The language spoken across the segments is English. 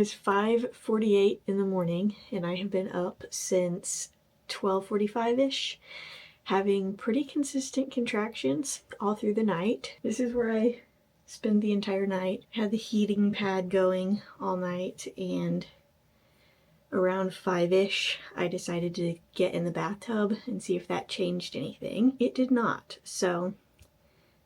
is 5:48 in the morning, and I have been up since 12:45-ish, having pretty consistent contractions all through the night. This is where I spend the entire night. Had the heating pad going all night, and around 5-ish, I decided to get in the bathtub and see if that changed anything. It did not, so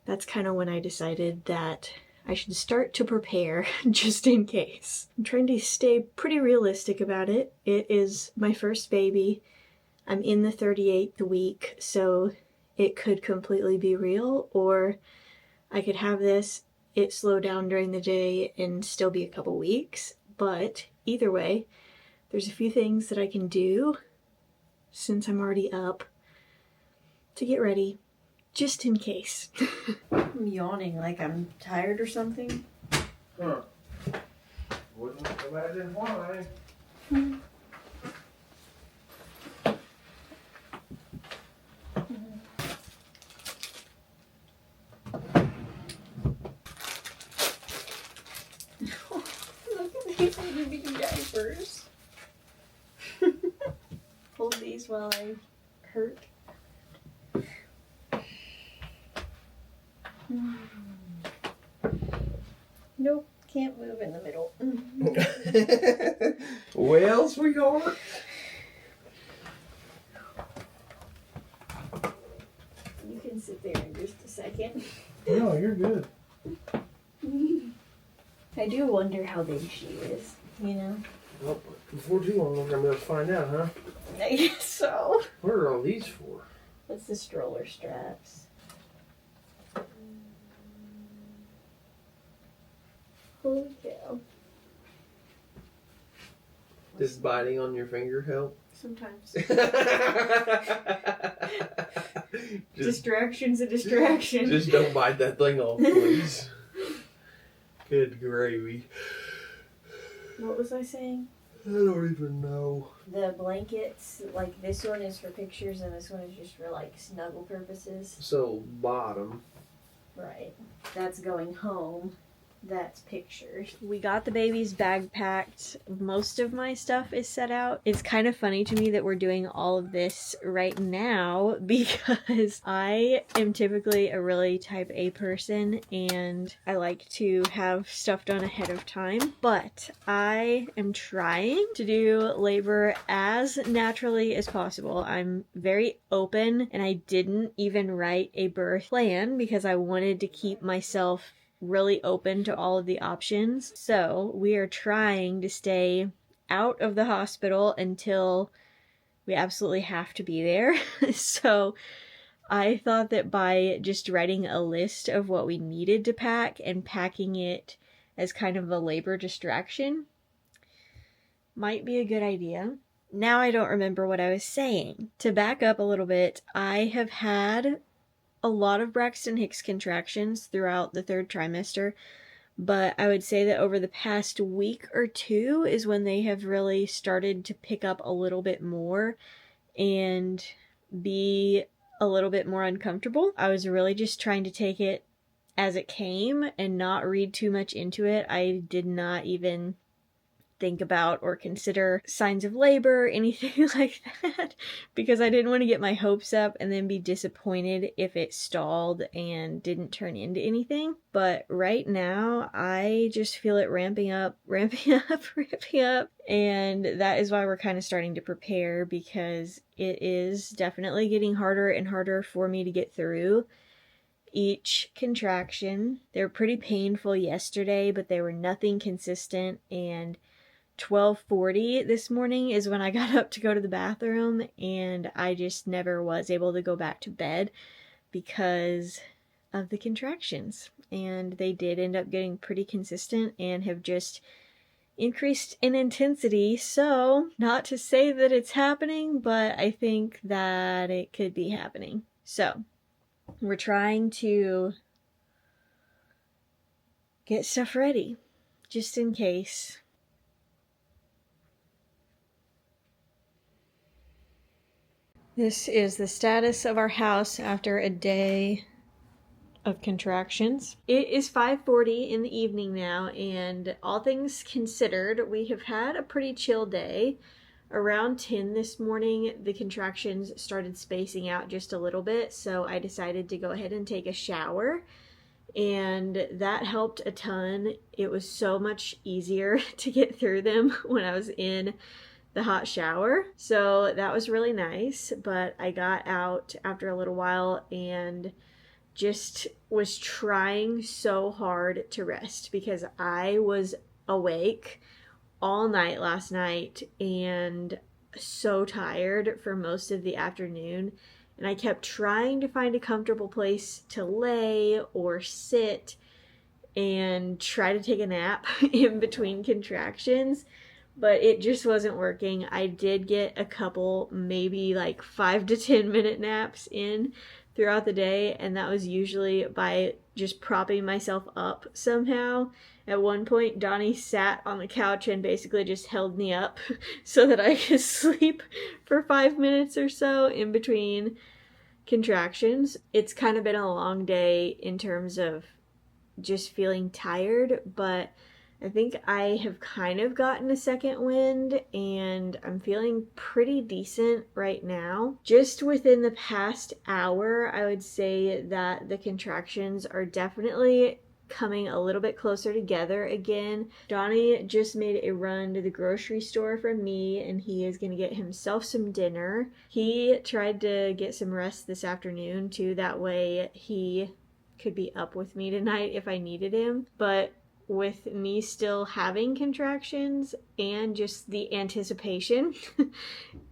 that's kind of when I decided that I should start to prepare just in case. I'm trying to stay pretty realistic about it. It is my first baby. I'm in the 38th week, so it could completely be real, or I could have it slow down during the day and still be a couple weeks. But either way, there's a few things that I can do since I'm already up to get ready, just in case. I'm yawning like I'm tired or something. Huh. Wouldn't imagine why. Look at these little bitty diapers. Hold these while I hurt. Nope, can't move in the middle. Well, sweetheart. You can sit there in just a second. No, you're good. I do wonder how big she is, you know? Well, before too long, we're going to be able to find out, huh? I guess so. What are all these for? That's the stroller straps. Holy cow. Does biting on your finger help? Sometimes. Distraction's a distraction. Just don't bite that thing off, please. Good gravy. What was I saying? I don't even know. The blankets, like this one is for pictures and this one is just for like snuggle purposes. So, bottom. Right. That's going home. That's pictures. We got the baby's bag packed. Most of my stuff is set out. It's kind of funny to me that we're doing all of this right now because I am typically a really type A person and I like to have stuff done ahead of time. But I am trying to do labor as naturally as possible. I'm very open and I didn't even write a birth plan because I wanted to keep myself really open to all of the options. So we are trying to stay out of the hospital until we absolutely have to be there. So I thought that by just writing a list of what we needed to pack and packing it as kind of a labor distraction might be a good idea. Now I don't remember what I was saying. To back up a little bit, I have had a lot of Braxton Hicks contractions throughout the third trimester, but I would say that over the past week or two is when they have really started to pick up a little bit more and be a little bit more uncomfortable. I was really just trying to take it as it came and not read too much into it. I did not even think about or consider signs of labor, anything like that, because I didn't want to get my hopes up and then be disappointed if it stalled and didn't turn into anything. But right now, I just feel it ramping up, and that is why we're kind of starting to prepare, because it is definitely getting harder and harder for me to get through each contraction. They were pretty painful yesterday, but they were nothing consistent, and 12:40 this morning is when I got up to go to the bathroom, and I just never was able to go back to bed because of the contractions. And they did end up getting pretty consistent and have just increased in intensity. So, not to say that it's happening, but I think that it could be happening. So, we're trying to get stuff ready just in case. This is the status of our house after a day of contractions. It is 5:40 in the evening now, and all things considered, we have had a pretty chill day. Around 10 this morning, the contractions started spacing out just a little bit, so I decided to go ahead and take a shower, and that helped a ton. It was so much easier to get through them when I was in the hot shower, so that was really nice. But I got out after a little while and just was trying so hard to rest because I was awake all night last night and so tired for most of the afternoon, and I kept trying to find a comfortable place to lay or sit and try to take a nap in between contractions, but it just wasn't working. I did get a couple, maybe like 5 to 10 minute naps in throughout the day, and that was usually by just propping myself up somehow. At one point, Donnie sat on the couch and basically just held me up so that I could sleep for 5 minutes or so in between contractions. It's kind of been a long day in terms of just feeling tired, but I think I have kind of gotten a second wind and I'm feeling pretty decent right now. Just within the past hour, I would say that the contractions are definitely coming a little bit closer together again. Donnie just made a run to the grocery store for me, and he is going to get himself some dinner. He tried to get some rest this afternoon too, that way he could be up with me tonight if I needed him. But with me still having contractions and just the anticipation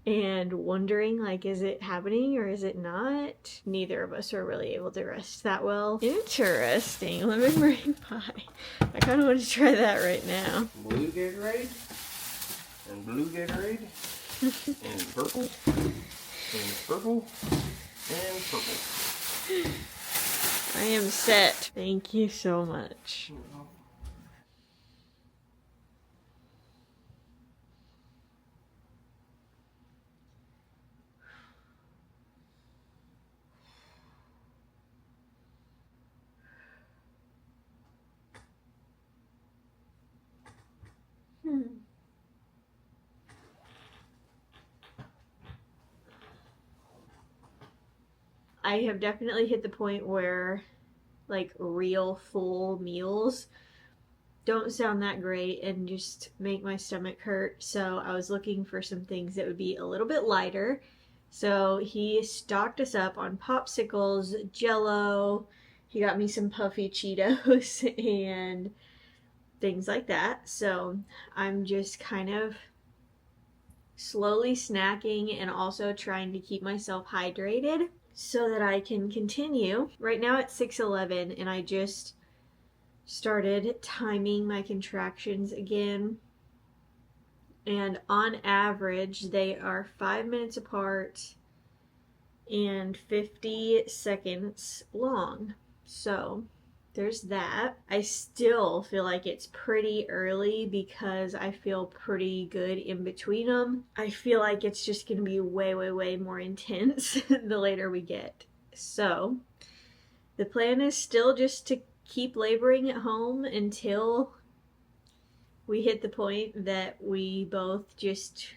and wondering, like, is it happening or is it not? Neither of us are really able to rest that well. Interesting. Lemon meringue pie. I kind of want to try that right now. Blue Gatorade and blue Gatorade and purple and purple and purple. I am set. Thank you so much. I have definitely hit the point where, like, real full meals don't sound that great and just make my stomach hurt. So I was looking for some things that would be a little bit lighter. So he stocked us up on popsicles, Jello. He got me some puffy Cheetos and things like that. So I'm just kind of slowly snacking and also trying to keep myself hydrated so that I can continue. Right now it's 6:11 and I just started timing my contractions again. And on average, they are 5 minutes apart and 50 seconds long. So there's that. I still feel like it's pretty early because I feel pretty good in between them. I feel like it's just going to be way, way, way more intense the later we get. So the plan is still just to keep laboring at home until we hit the point that we both just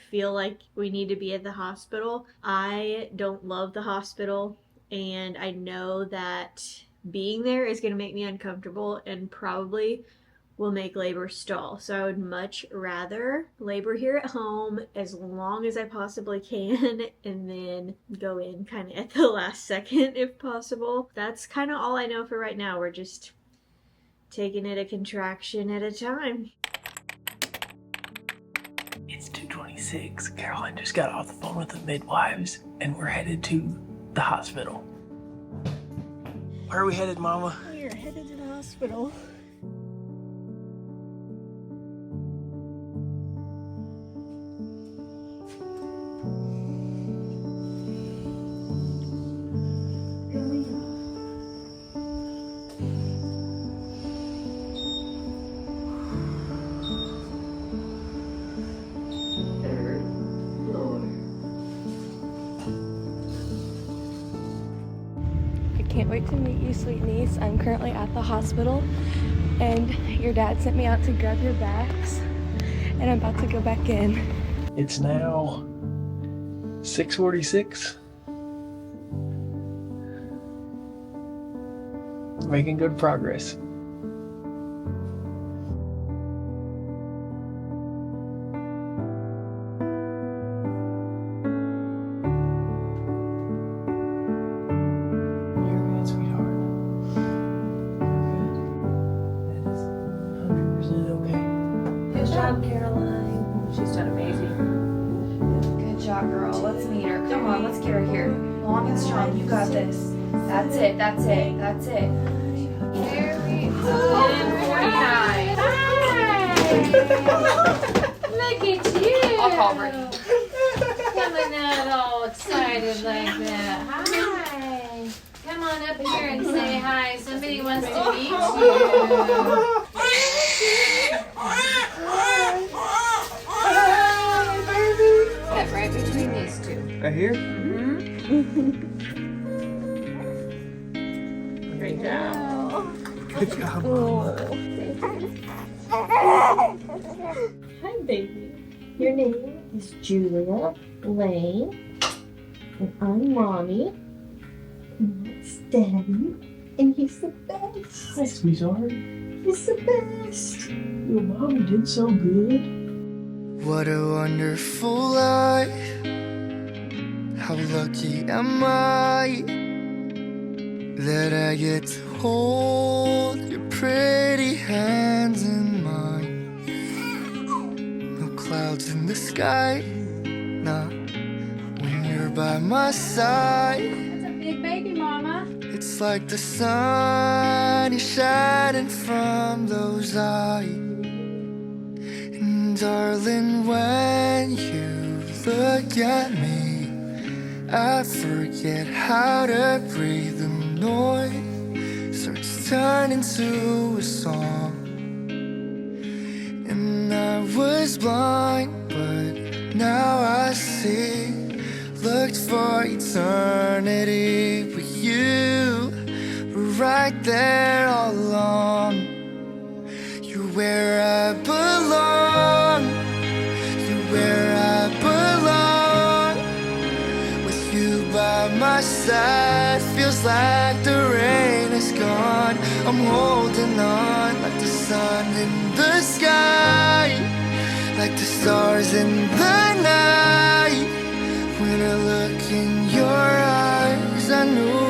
feel like we need to be at the hospital. I don't love the hospital, and I know that being there is going to make me uncomfortable and probably will make labor stall. So I would much rather labor here at home as long as I possibly can and then go in kind of at the last second if possible. That's kind of all I know for right now. We're just taking it a contraction at a time. It's 2:26. Caroline just got off the phone with the midwives and we're headed to the hospital. Where are we headed, Mama? We are headed to the hospital. can't wait to meet you, sweet niece. I'm currently at the hospital, and your dad sent me out to grab your bags, and I'm about to go back in. It's now 6:46. Making good progress. Let's meet her. Come on, let's get her here. Long and strong. You got this. That's it. That's it. That's it. Here we go. 49. Look at you. I'll call Brittany. Coming out all excited like that. Hi. Come on up here and say hi. Somebody wants to meet you. Step right between these two. Right here? Great job. Good job, Mama. Hi, baby. Your name is Julia Lane, and I'm Mommy, and that's Daddy, and he's the best. Hi, sweetheart. He's the best. Your mommy did so good. What a wonderful life. How lucky am I that I get to hold your pretty hands in mine. No clouds in the sky, nah, when you're by my side. That's a big baby, Mama. It's like the sun is shining from those eyes. And darling, when you look at me, I forget how to breathe. The noise starts turning to a song. And I was blind, but now I see. Looked for eternity, but you were right there all along. You're where I belong. You're where I belong. With you by my side, feels like the rain is gone. I'm holding on like the sun in the sky, like the stars in the night. When I look in your eyes, I knew